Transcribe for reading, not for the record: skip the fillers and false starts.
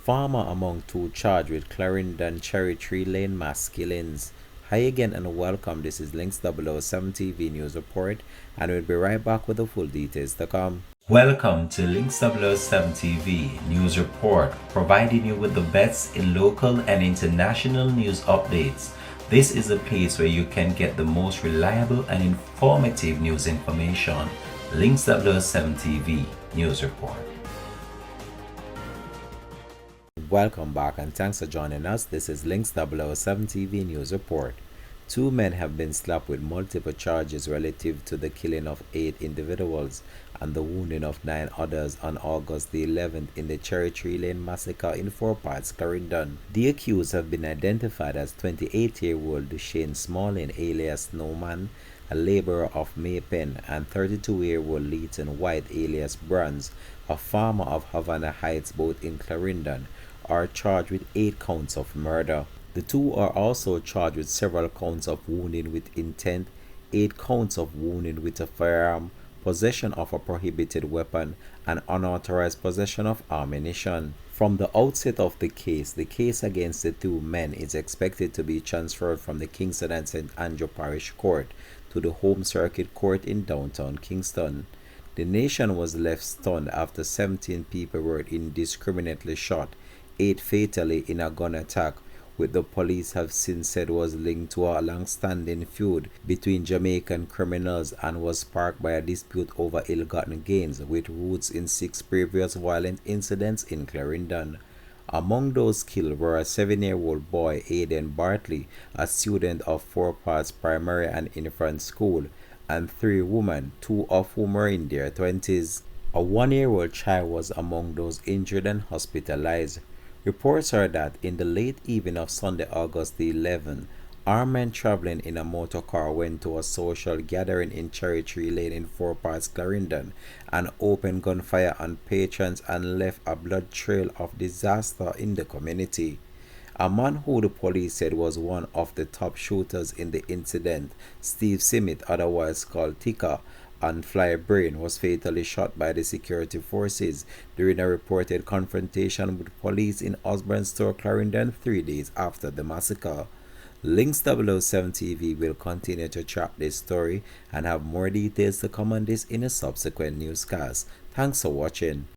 Farmer among two charged with Clarendon Cherry Tree Lane mass killings. Hi again and welcome. This is Links 007 TV News Report, and we'll be right back with the full details to come. Welcome to Links 007 TV News Report, providing you with the best in local and international news updates. This is a place where you can get the most reliable and informative news information. Links 007 TV News Report. Welcome back and thanks for joining us. This is Links 007 TV News Report. Two men have been slapped with multiple charges relative to the killing of 8 individuals and the wounding of 9 others on August the 11th in the Cherry Tree Lane massacre in Four Parts, Clarendon. The accused have been identified as 28-year-old Shane Smalling alias Snowman, a laborer of Maypen, and 32-year-old Leighton White alias Bronze, a farmer of Havana Heights, both in Clarendon, are charged with 8 counts of murder. The two are also charged with several counts of wounding with intent, 8 counts of wounding with a firearm, possession of a prohibited weapon, and unauthorized possession of ammunition. From the outset of the case against the two men is expected to be transferred from the Kingston and St. Andrew Parish Court to the Home Circuit Court in downtown Kingston. The nation was left stunned after 17 people were indiscriminately shot, 8 fatally in a gun attack, which the police have since said was linked to a long-standing feud between Jamaican criminals and was sparked by a dispute over ill-gotten gains, with roots in 6 previous violent incidents in Clarendon. Among those killed were a 7-year-old boy, Aiden Bartley, a student of Four Parts Primary and Infant School, and 3 women, 2 of whom were in their 20s. A 1-year-old child was among those injured and hospitalized. Reports are that in the late evening of Sunday, August the 11th, armed men traveling in a motor car went to a social gathering in Cherry Tree Lane in Four Parts, Clarendon, and opened gunfire on patrons and left a blood trail of disaster in the community. A man who the police said was one of the top shooters in the incident, Steve Simit, otherwise called Tika, and Fly Brain, was fatally shot by the security forces during a reported confrontation with police in Osborne Store, Clarendon, 3 days after the massacre. Links 007 TV will continue to track this story and have more details to come on this in a subsequent newscast. Thanks for watching.